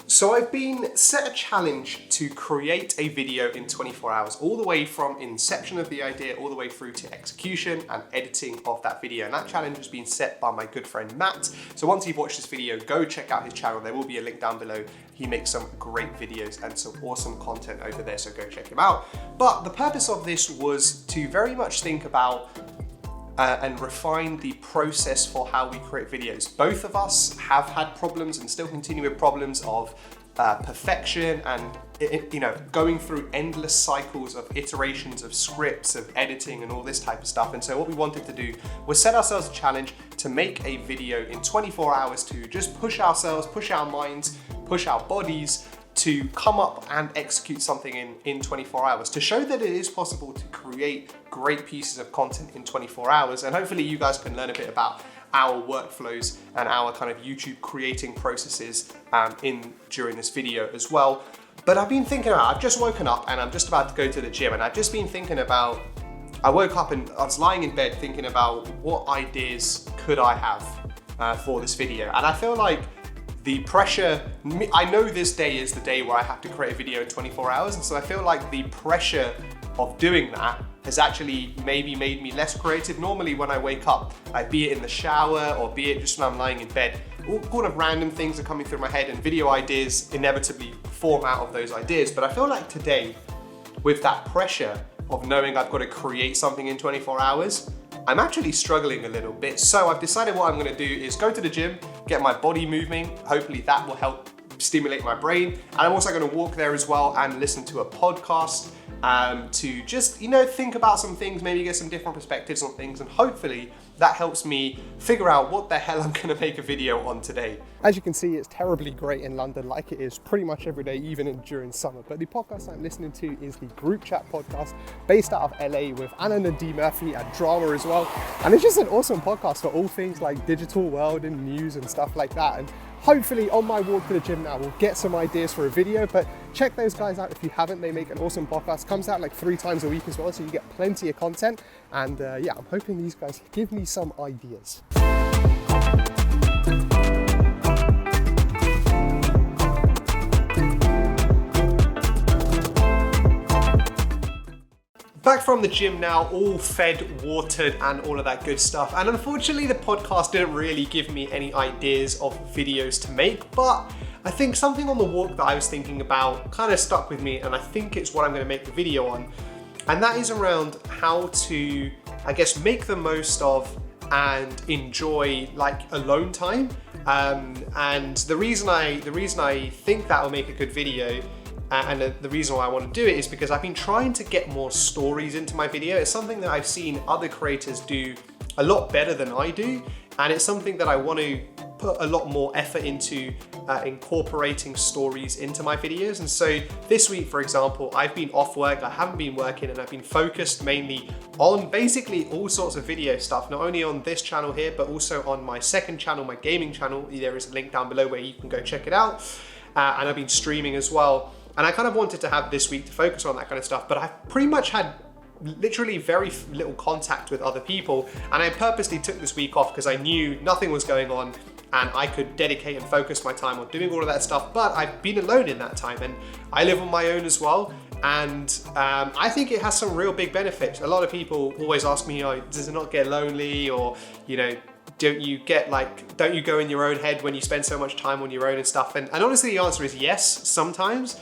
So I've been set a challenge to create a video in 24 hours, all the way from inception of the idea, all the way through to execution and editing of that video. And that challenge has been set by my good friend Matt. So once you've watched this video, go check out his channel. There will be a link down below. He makes some great videos and some awesome content over there, so go check him out. But the purpose of this was to very much think about and refine the process for how we create videos. Both of us have had problems and still continue with problems of perfection and going through endless cycles of iterations of scripts, of editing and all this type of stuff. And so what we wanted to do was set ourselves a challenge to make a video in 24 hours to just push ourselves, push our minds, push our bodies to come up and execute something in 24 hours, to show that it is possible to create great pieces of content in 24 hours. And hopefully you guys can learn a bit about our workflows and our kind of YouTube creating processes during this video as well. But I've been thinking about, I've just woken up and I'm just about to go to the gym, and I've just been thinking about, I woke up and I was lying in bed thinking about what ideas could I have for this video. And I feel like the pressure, I know this day is the day where I have to create a video in 24 hours. And so I feel like the pressure of doing that has actually maybe made me less creative. Normally when I wake up, be it in the shower or be it just when I'm lying in bed, all kind of random things are coming through my head and video ideas inevitably form out of those ideas. But I feel like today, with that pressure of knowing I've got to create something in 24 hours, I'm actually struggling a little bit. So I've decided what I'm gonna do is go to the gym, get my body moving. Hopefully that will help stimulate my brain. And I'm also gonna walk there as well and listen to a podcast to just, think about some things, maybe get some different perspectives on things. And hopefully that helps me figure out what the hell I'm gonna make a video on today. As you can see, it's terribly great in London, like it is pretty much every day, even during summer. But the podcast I'm listening to is the Group Chat podcast, based out of LA, with Anna and D. Murphy and drama as well. And it's just an awesome podcast for all things like digital world and news and stuff like that. And hopefully on my walk to the gym now, we'll get some ideas for a video, but check those guys out if you haven't. They make an awesome podcast, comes out like 3 times a week as well, so you get plenty of content. And yeah, I'm hoping these guys give me some ideas. Back from the gym now, all fed, watered, and all of that good stuff. And unfortunately, the podcast didn't really give me any ideas of videos to make, but I think something on the walk that I was thinking about kind of stuck with me, and I think it's what I'm gonna make the video on. And that is around how to, I guess, make the most of and enjoy like alone time. And the reason I think that will make a good video and the reason why I want to do it is because I've been trying to get more stories into my video. It's something that I've seen other creators do a lot better than I do. And it's something that I want to put a lot more effort into incorporating stories into my videos. And so this week, for example, I've been off work, I haven't been working, and I've been focused mainly on basically all sorts of video stuff, not only on this channel here, but also on my second channel, my gaming channel. There is a link down below where you can go check it out. And I've been streaming as well. And I kind of wanted to have this week to focus on that kind of stuff, but I've pretty much had literally very little contact with other people. And I purposely took this week off because I knew nothing was going on and I could dedicate and focus my time on doing all of that stuff. But I've been alone in that time, and I live on my own as well. And I think it has some real big benefits. A lot of people always ask me, does it not get lonely? Or, don't you go in your own head when you spend so much time on your own and stuff? And honestly, the answer is yes, sometimes.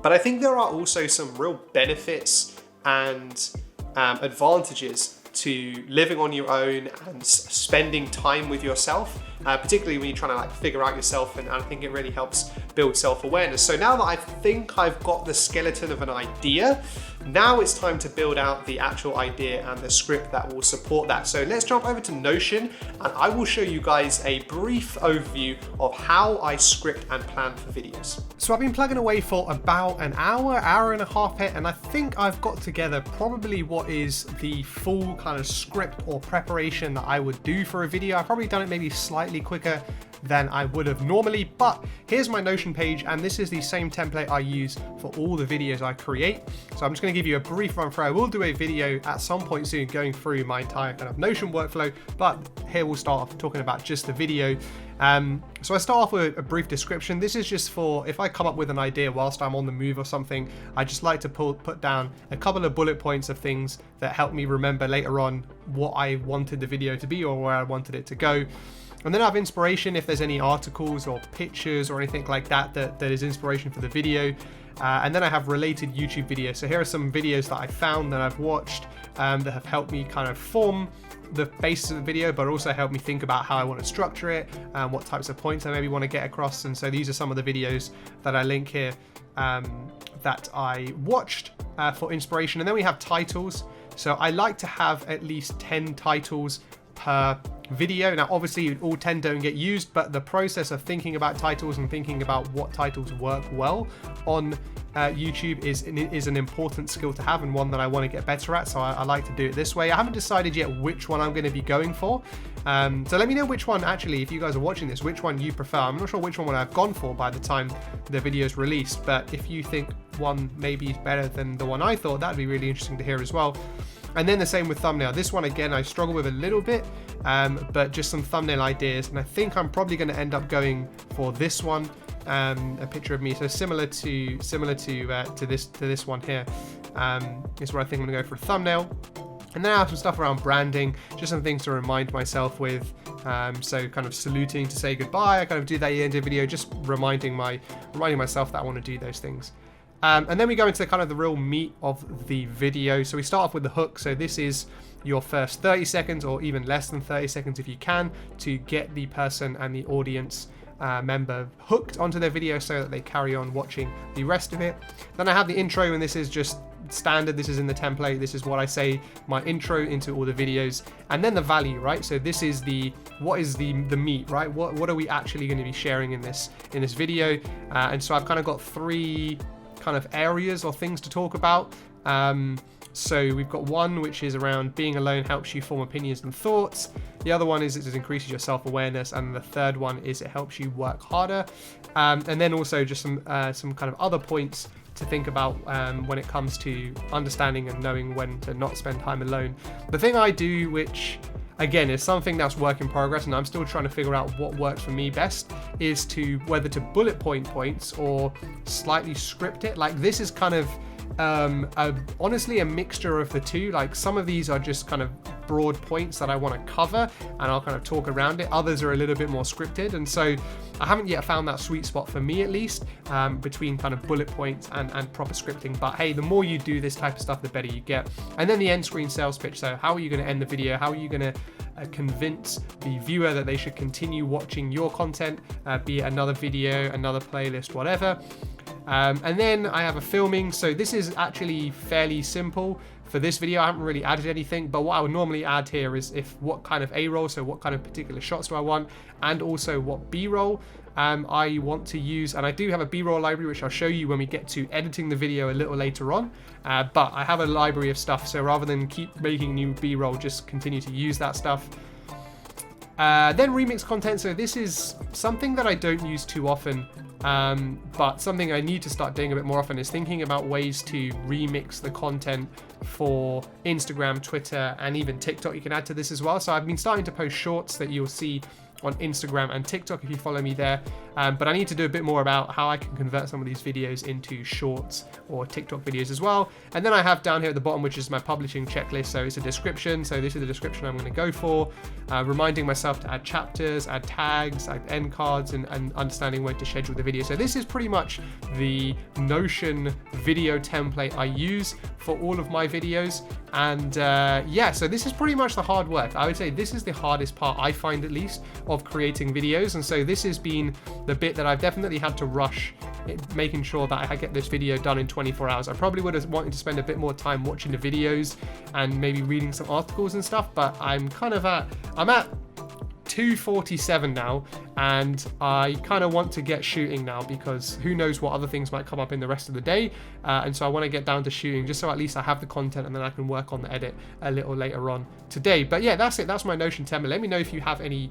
But I think there are also some real benefits and advantages to living on your own and spending time with yourself, particularly when you're trying to figure out yourself. And I think it really helps build self-awareness. So now that I think I've got the skeleton of an idea, now it's time to build out the actual idea and the script that will support that. So let's jump over to Notion, and I will show you guys a brief overview of how I script and plan for videos. So I've been plugging away for about an hour and a half here, and I think I've got together probably what is the full kind of script or preparation that I would do for a video. I've probably done it maybe slightly quicker than I would have normally. But here's my Notion page, and this is the same template I use for all the videos I create. So I'm just going to give you a brief run through. I will do a video at some point soon going through my entire kind of Notion workflow, but here we'll start off talking about just the video. So I start off with a brief description. This is just for if I come up with an idea whilst I'm on the move or something. I just like to put down a couple of bullet points of things that help me remember later on what I wanted the video to be or where I wanted it to go. And then I have inspiration if there's any articles or pictures or anything like that is inspiration for the video. And then I have related YouTube videos. So here are some videos that I found that I've watched that have helped me kind of form the basis of the video, but also help me think about how I want to structure it and what types of points I maybe want to get across. And so these are some of the videos that I link here that I watched for inspiration. And then we have titles. So I like to have at least 10 titles per video. Now obviously all 10 don't get used, but the process of thinking about titles and thinking about what titles work well on YouTube is an important skill to have, and one that I want to get better at. So I like to do it this way. I haven't decided yet which one I'm going to be going for. So let me know which one, actually, if you guys are watching this, which one you prefer. I'm not sure which one I've gone for by the time the video is released, but if you think one maybe is better than the one I thought, that'd be really interesting to hear as well. And then the same with thumbnail. This one, again, I struggle with a little bit, but just some thumbnail ideas. And I think I'm probably going to end up going for this one, a picture of me. So similar to this one here is where I think I'm going to go for a thumbnail. And then I have some stuff around branding, just some things to remind myself with. So kind of saluting to say goodbye. I kind of do that at the end of the video, just reminding myself that I want to do those things. And then we go into kind of the real meat of the video. So we start off with the hook. So this is your first 30 seconds or even less than 30 seconds if you can, to get the person and the audience member hooked onto their video so that they carry on watching the rest of it. Then I have the intro, and this is just standard. This is in the template. This is what I say, my intro into all the videos. And then the value, right? So this is what is the meat, right? What are we actually going to be sharing in this video? And so I've kind of got three kind of areas or things to talk about. So we've got one which is around being alone helps you form opinions and thoughts. The other one is it increases your self-awareness, and the third one is it helps you work harder. And then also just some kind of other points to think about when it comes to understanding and knowing when to not spend time alone. The thing I do, which again is something that's work in progress and I'm still trying to figure out what works for me best, is to whether to bullet point points or slightly script it. Like this is kind of honestly a mixture of the two. Like some of these are just kind of broad points that I want to cover and I'll kind of talk around it. Others are a little bit more scripted, and so I haven't yet found that sweet spot for me, at least, between kind of bullet points and proper scripting. But hey, the more you do this type of stuff, the better you get. And then the end screen sales pitch. So how are you going to end the video? How are you going to convince the viewer that they should continue watching your content, be it another video, another playlist, whatever. And then I have a filming. So this is actually fairly simple. For this video, I haven't really added anything, but what I would normally add here is what kind of A-roll, so what kind of particular shots do I want, and also what B-roll I want to use. And I do have a B-roll library, which I'll show you when we get to editing the video a little later on. But I have a library of stuff, so rather than keep making new B-roll, just continue to use that stuff. Then remix content. So this is something that I don't use too often, but something I need to start doing a bit more often is thinking about ways to remix the content for Instagram, Twitter, and even TikTok. You can add to this as well. So I've been starting to post shorts that you'll see on Instagram and TikTok if you follow me there, but I need to do a bit more about how I can convert some of these videos into shorts or TikTok videos as well. And then I have down here at the bottom, which is my publishing checklist. So it's a description. So this is the description I'm going to go for, reminding myself to add chapters, add tags, add end cards, and understanding when to schedule the video. So this is pretty much the Notion video template I use for all of my videos. And yeah, so this is pretty much the hard work. I would say this is the hardest part, I find, at least, of creating videos. And so this has been the bit that I've definitely had to rush, making sure that I get this video done in 24 hours. I probably would have wanted to spend a bit more time watching the videos and maybe reading some articles and stuff, but I'm at 2:47 now, and I kind of want to get shooting now, because who knows what other things might come up in the rest of the day, and so I want to get down to shooting just so at least I have the content and then I can work on the edit a little later on today. But yeah, that's it. That's my Notion template. Let me know if you have any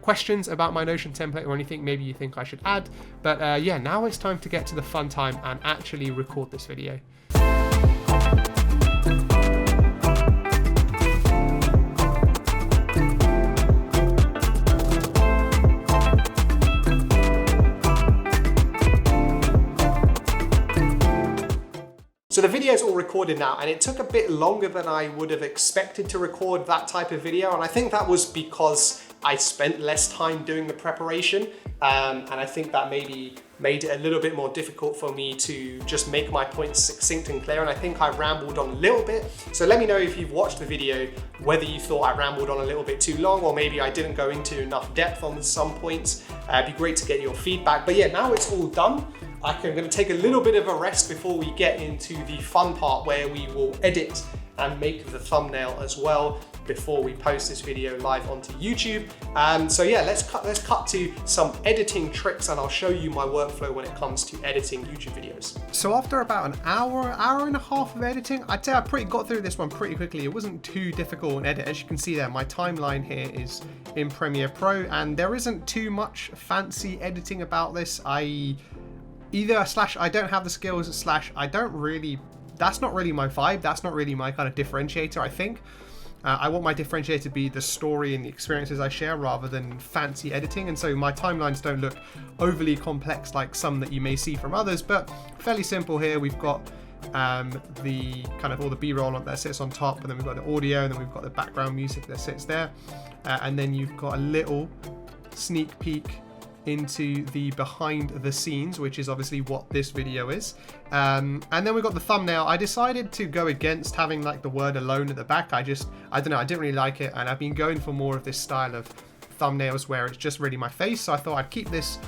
questions about my Notion template or anything maybe you think I should add. But yeah, now it's time to get to the fun time and actually record this video. So the video is all recorded now, and it took a bit longer than I would have expected to record that type of video, and I think that was because I spent less time doing the preparation, and I think that maybe made it a little bit more difficult for me to just make my points succinct and clear, and I think I rambled on a little bit. So let me know if you've watched the video whether you thought I rambled on a little bit too long, or maybe I didn't go into enough depth on some points. It'd be great to get your feedback. But yeah, now it's all done. I'm going to take a little bit of a rest before we get into the fun part where we will edit and make the thumbnail as well before we post this video live onto YouTube. So yeah, let's cut to some editing tricks, and I'll show you my workflow when it comes to editing YouTube videos. So after about an hour and a half of editing, I'd say I got through this one pretty quickly. It wasn't too difficult an edit. As you can see there, my timeline here is in Premiere Pro, and there isn't too much fancy editing about this. I don't have the skills, I don't really, that's not really my vibe, that's not really my kind of differentiator, I think. I want my differentiator to be the story and the experiences I share rather than fancy editing, and so my timelines don't look overly complex like some that you may see from others, but fairly simple here. We've got the kind of all the B-roll that sits on top, and then we've got the audio, and then we've got the background music that sits there, and then you've got a little sneak peek into the behind the scenes, which is obviously what this video is, and then we've got the thumbnail. I decided to go against having like the word alone at the back. I don't know, I didn't really like it, and I've been going for more of this style of thumbnails where it's just really my face, so I thought I'd keep this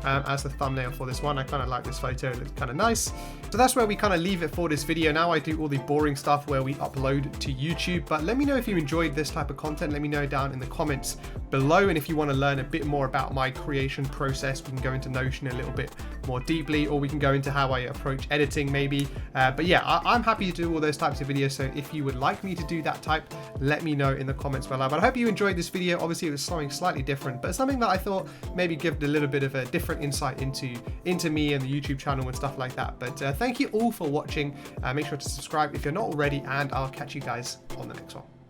as the thumbnail for this one. I kind of like this photo, it looks kind of nice. So that's where we kind of leave it for this video. Now I do all the boring stuff where we upload to YouTube, but let me know if you enjoyed this type of content. Let me know down in the comments below, and if you want to learn a bit more about my creation process, we can go into Notion a little bit more deeply, or we can go into how I approach editing maybe. But yeah, I'm happy to do all those types of videos, so if you would like me to do that type, let me know in the comments below. But I hope you enjoyed this video. Obviously it was something slightly different, but something that I thought maybe give a little bit of a different insight into me and the YouTube channel and stuff like that. But thank you all for watching. Make sure to subscribe if you're not already, and I'll catch you guys on the next one.